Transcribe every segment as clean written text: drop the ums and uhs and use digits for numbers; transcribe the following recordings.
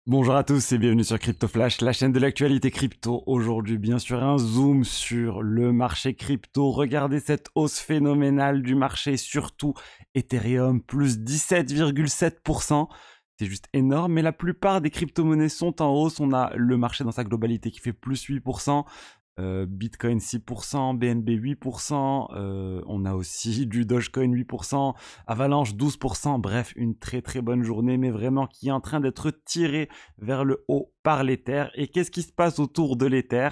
Bonjour à tous et bienvenue sur Crypto Flash, la chaîne de l'actualité crypto. Aujourd'hui, bien sûr, un zoom sur le marché crypto. Regardez cette hausse phénoménale du marché, surtout Ethereum, plus 17,7%. C'est juste énorme, mais la plupart des crypto-monnaies sont en hausse. On a le marché dans sa globalité qui fait plus 8%. Bitcoin 6%, BNB 8%, on a aussi du Dogecoin 8%, Avalanche 12%, bref, une très très bonne journée, mais vraiment qui est en train d'être tirée vers le haut par l'Ether. Et qu'est-ce qui se passe autour de l'Ether?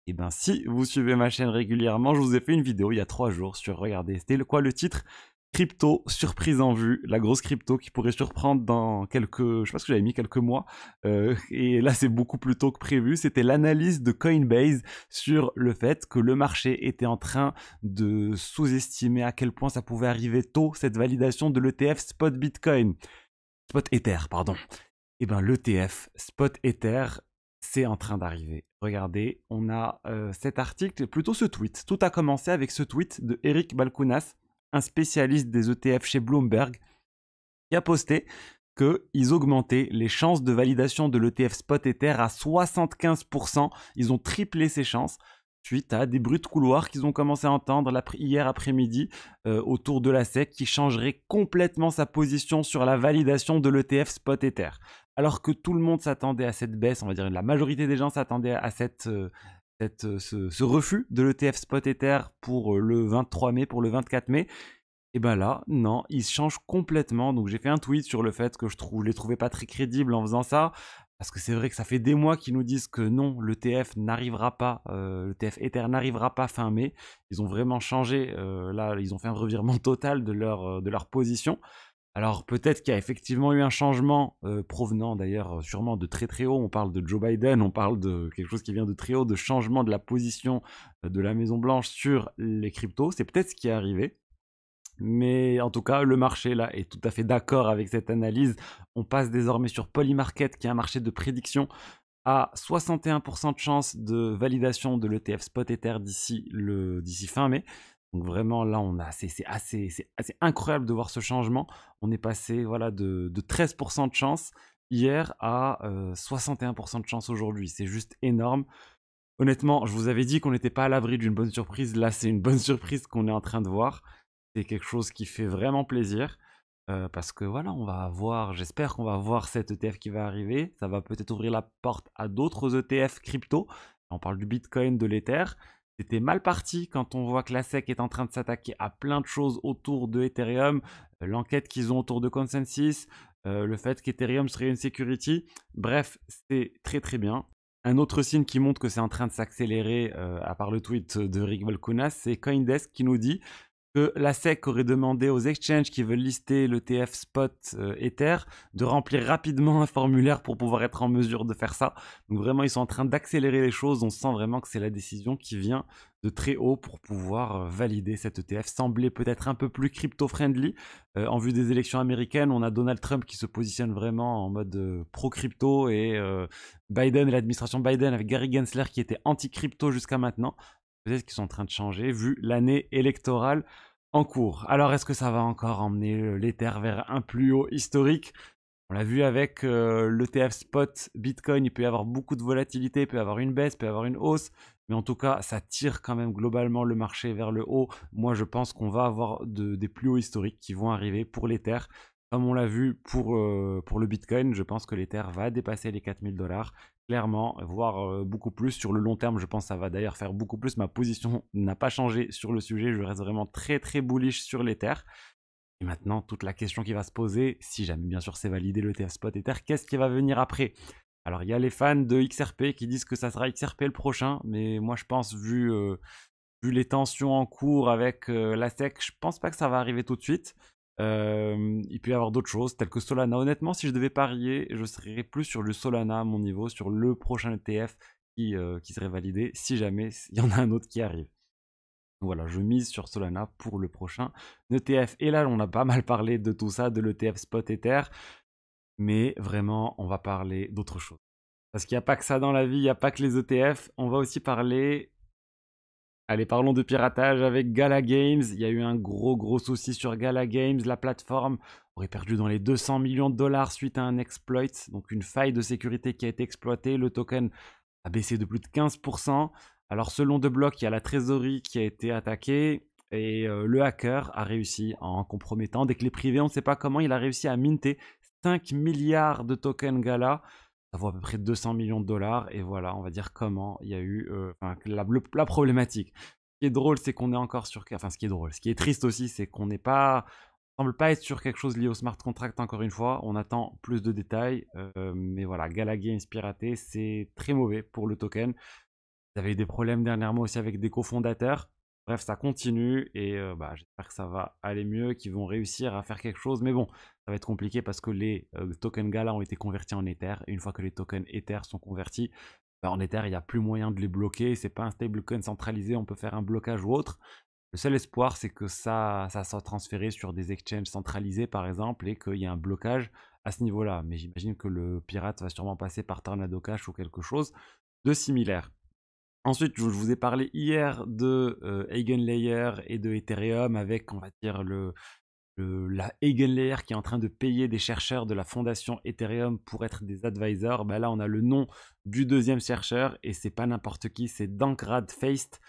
Eh bien, si vous suivez ma chaîne régulièrement, je vous ai fait une vidéo il y a 3 jours sur, regardez, c'était quoi le titre? Crypto, surprise en vue, la grosse crypto qui pourrait surprendre dans quelques, je sais pas ce que j'avais mis, quelques mois. Et là, c'est beaucoup plus tôt que prévu. C'était l'analyse de Coinbase sur le fait que le marché était en train de sous-estimer à quel point ça pouvait arriver tôt, cette validation de l'ETF Spot Bitcoin. Spot Ether, pardon. Eh bien, l'ETF Spot Ether, c'est en train d'arriver. Regardez, on a cet article, plutôt ce tweet. Tout a commencé avec ce tweet de Eric Balkounas, un spécialiste des ETF chez Bloomberg, qui a posté qu'ils augmentaient les chances de validation de l'ETF Spot Ether à 75%. Ils ont triplé ces chances suite à des bruits de couloir qu'ils ont commencé à entendre hier après-midi autour de la SEC qui changerait complètement sa position sur la validation de l'ETF Spot Ether. Alors que tout le monde s'attendait à cette baisse, on va dire la majorité des gens s'attendaient à ce refus de l'ETF Spot Ether pour le 23 mai, pour le 24 mai. Et ben là, non, il change complètement. Donc j'ai fait un tweet sur le fait que je les trouvais pas très crédibles en faisant ça. Parce que c'est vrai que ça fait des mois qu'ils nous disent que non, l'ETF n'arrivera pas, l'ETF Ether n'arrivera pas fin mai. Ils ont vraiment changé, là, ils ont fait un revirement total de leur position. Alors peut-être qu'il y a effectivement eu un changement provenant d'ailleurs sûrement de très très haut. On parle de Joe Biden, on parle de quelque chose qui vient de très haut, de changement de la position de la Maison Blanche sur les cryptos. C'est peut-être ce qui est arrivé. Mais en tout cas, le marché là est tout à fait d'accord avec cette analyse. On passe désormais sur Polymarket, qui est un marché de prédiction, à 61% de chance de validation de l'ETF Spot Ether d'ici fin mai. Donc vraiment là, c'est assez incroyable de voir ce changement. On est passé voilà, de 13% de chance hier à 61% de chance aujourd'hui. C'est juste énorme. Honnêtement, je vous avais dit qu'on n'était pas à l'abri d'une bonne surprise. Là, c'est une bonne surprise qu'on est en train de voir. C'est quelque chose qui fait vraiment plaisir. Parce que voilà, on va avoir, j'espère qu'on va avoir cet ETF qui va arriver. Ça va peut-être ouvrir la porte à d'autres ETF crypto. On parle du Bitcoin, de l'Ether. C'était mal parti quand on voit que la SEC est en train de s'attaquer à plein de choses autour de Ethereum. L'enquête qu'ils ont autour de Consensus, le fait qu'Ethereum serait une security. Bref, c'est très très bien. Un autre signe qui montre que c'est en train de s'accélérer, à part le tweet de Rick Valkunas, c'est Coindesk qui nous dit que la SEC aurait demandé aux exchanges qui veulent lister l'ETF Spot Ether de remplir rapidement un formulaire pour pouvoir être en mesure de faire ça. Donc vraiment, ils sont en train d'accélérer les choses. On sent vraiment que c'est la décision qui vient de très haut pour pouvoir valider cet ETF. Semblait peut-être un peu plus crypto-friendly. En vue des élections américaines, on a Donald Trump qui se positionne vraiment en mode pro-crypto et Biden, l'administration Biden avec Gary Gensler qui était anti-crypto jusqu'à maintenant. Peut-être qu'ils sont en train de changer vu l'année électorale en cours. Alors, est-ce que ça va encore emmener l'Ether vers un plus haut historique? On l'a vu avec l'ETF Spot Bitcoin, il peut y avoir beaucoup de volatilité, il peut y avoir une baisse, il peut y avoir une hausse, mais en tout cas, ça tire quand même globalement le marché vers le haut. Moi, je pense qu'on va avoir des plus hauts historiques qui vont arriver pour l'Ether. Comme on l'a vu pour le Bitcoin, je pense que l'Ether va dépasser les 4000 $, clairement, voire beaucoup plus. Sur le long terme, je pense que ça va d'ailleurs faire beaucoup plus. Ma position n'a pas changé sur le sujet, je reste vraiment très très bullish sur l'Ether. Et maintenant, toute la question qui va se poser, si jamais bien sûr c'est validé le TF Spot Ether, qu'est-ce qui va venir après? Alors il y a les fans de XRP qui disent que ça sera XRP le prochain, mais moi je pense, vu les tensions en cours avec la SEC, je pense pas que ça va arriver tout de suite. Il peut y avoir d'autres choses, telles que Solana. Honnêtement, si je devais parier, je serais plus sur le Solana à mon niveau, sur le prochain ETF qui serait validé, si jamais il y en a un autre qui arrive. Voilà, je mise sur Solana pour le prochain ETF. Et là, on a pas mal parlé de tout ça, de l'ETF Spot Ether, mais vraiment, on va parler d'autre chose. Parce qu'il n'y a pas que ça dans la vie, il n'y a pas que les ETF. On va aussi parler. Allez, parlons de piratage avec Gala Games. Il y a eu un gros souci sur Gala Games, la plateforme aurait perdu dans les 200 millions de dollars suite à un exploit, donc une faille de sécurité qui a été exploitée. Le token a baissé de plus de 15%. Alors selon The Block, il y a la trésorerie qui a été attaquée et le hacker a réussi en compromettant des clés privées. On ne sait pas comment il a réussi à minter 5 milliards de tokens Gala. Ça vaut à peu près 200 millions de dollars. Et voilà, on va dire comment il y a eu la problématique. Ce qui est drôle, c'est qu'on est encore sur... Enfin, ce qui est drôle. Ce qui est triste aussi, c'est qu'on n'est pas... On semble pas être sur quelque chose lié au smart contract encore une fois. On attend plus de détails. Mais voilà, Gala Games piraté, c'est très mauvais pour le token. Vous avez eu des problèmes dernièrement aussi avec des cofondateurs. Bref, ça continue et j'espère que ça va aller mieux, qu'ils vont réussir à faire quelque chose. Mais bon, ça va être compliqué parce que les tokens Gala ont été convertis en Ether. Et une fois que les tokens Ether sont convertis, en Ether, il n'y a plus moyen de les bloquer. C'est pas un stablecoin centralisé, on peut faire un blocage ou autre. Le seul espoir, c'est que ça soit transféré sur des exchanges centralisés, par exemple, et qu'il y ait un blocage à ce niveau-là. Mais j'imagine que le pirate va sûrement passer par Tornado Cash ou quelque chose de similaire. Ensuite, je vous ai parlé hier de Eigenlayer et de Ethereum avec, on va dire, la Eigenlayer qui est en train de payer des chercheurs de la fondation Ethereum pour être des advisors. Ben là, on a le nom du deuxième chercheur et c'est pas n'importe qui, c'est Dankrad Feist.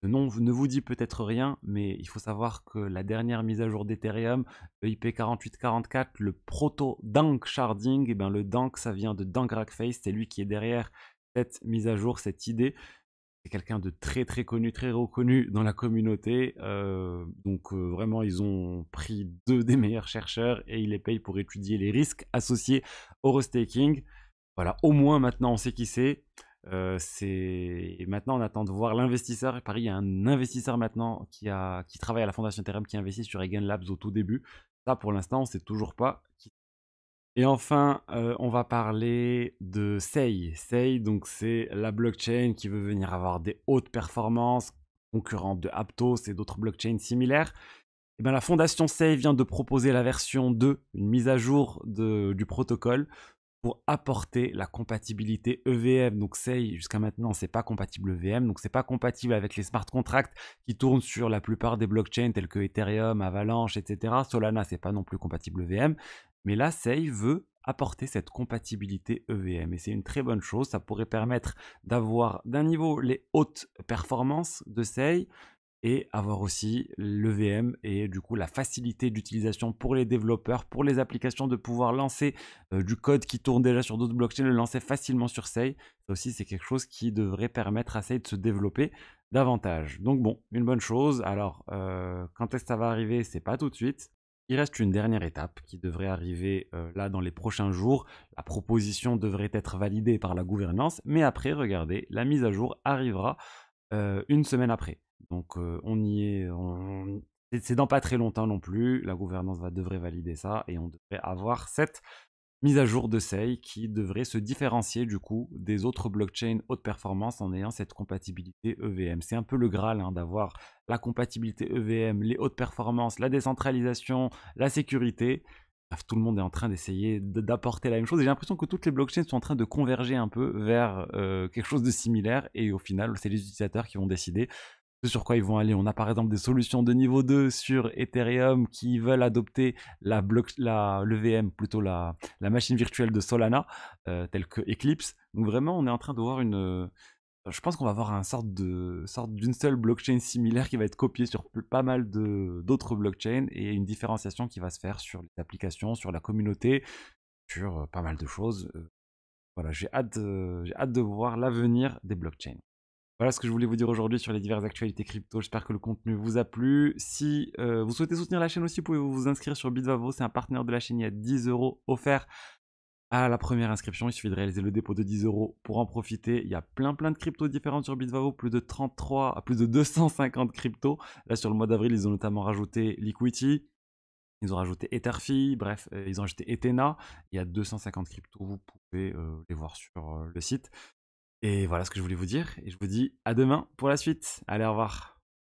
Le nom ne vous dit peut-être rien, mais il faut savoir que la dernière mise à jour d'Ethereum, EIP 4844, le proto Dank Sharding, et ben le Dank, ça vient de Dankrad Feist, c'est lui qui est derrière cette mise à jour, cette idée. C'est quelqu'un de très très connu, très reconnu dans la communauté. Vraiment, ils ont pris deux des meilleurs chercheurs et ils les payent pour étudier les risques associés au restaking. Voilà, au moins maintenant on sait qui c'est. Maintenant on attend de voir l'investisseur. Pareil, il y a un investisseur maintenant qui travaille à la fondation Ethereum qui investit sur Eigen Labs au tout début. Ça pour l'instant on ne sait toujours pas qui. Et enfin, on va parler de Sei. Sei, donc c'est la blockchain qui veut venir avoir des hautes performances, concurrente de Aptos et d'autres blockchains similaires. Et bien, la fondation Sei vient de proposer la version 2, une mise à jour du protocole pour apporter la compatibilité EVM. Donc Sei, jusqu'à maintenant, c'est pas compatible EVM, donc c'est pas compatible avec les smart contracts qui tournent sur la plupart des blockchains tels que Ethereum, Avalanche, etc. Solana, c'est pas non plus compatible EVM. Mais là, Sei veut apporter cette compatibilité EVM et c'est une très bonne chose. Ça pourrait permettre d'avoir d'un niveau les hautes performances de Sei et avoir aussi l'EVM et du coup la facilité d'utilisation pour les développeurs, pour les applications, de pouvoir lancer du code qui tourne déjà sur d'autres blockchains, le lancer facilement sur Sei. Ça aussi, c'est quelque chose qui devrait permettre à Sei de se développer davantage. Donc bon, une bonne chose. Alors, quand est-ce que ça va arriver? C'est pas tout de suite. Il reste une dernière étape qui devrait arriver là dans les prochains jours. La proposition devrait être validée par la gouvernance, mais après, regardez, la mise à jour arrivera une semaine après. Donc on y est, c'est dans pas très longtemps non plus. La gouvernance devrait valider ça et on devrait avoir cette mise à jour de Sei qui devrait se différencier du coup des autres blockchains haute performance en ayant cette compatibilité EVM. C'est un peu le Graal d'avoir la compatibilité EVM, les hautes performances, la décentralisation, la sécurité. Bref, tout le monde est en train d'essayer d'apporter la même chose et j'ai l'impression que toutes les blockchains sont en train de converger un peu vers quelque chose de similaire et au final, c'est les utilisateurs qui vont décider sur quoi ils vont aller. On a par exemple des solutions de niveau 2 sur Ethereum qui veulent adopter l'EVM, plutôt la machine virtuelle de Solana, telle que Eclipse. Donc vraiment, on est en train de voir je pense qu'on va avoir d'une seule blockchain similaire qui va être copiée sur pas mal d'autres blockchains et une différenciation qui va se faire sur les applications, sur la communauté, sur pas mal de choses. Voilà, j'ai hâte de voir l'avenir des blockchains. Voilà ce que je voulais vous dire aujourd'hui sur les diverses actualités crypto. J'espère que le contenu vous a plu. Si vous souhaitez soutenir la chaîne aussi, vous pouvez vous inscrire sur Bitvavo. C'est un partenaire de la chaîne. Il y a 10 € offerts à la première inscription. Il suffit de réaliser le dépôt de 10 € pour en profiter. Il y a plein de cryptos différentes sur Bitvavo. Plus de 250 cryptos. Là, sur le mois d'avril, ils ont notamment rajouté Liquidity. Ils ont rajouté Etherfi, bref, ils ont rajouté Ethena. Il y a 250 cryptos. Vous pouvez les voir sur le site. Et voilà ce que je voulais vous dire. Et je vous dis à demain pour la suite. Allez, au revoir.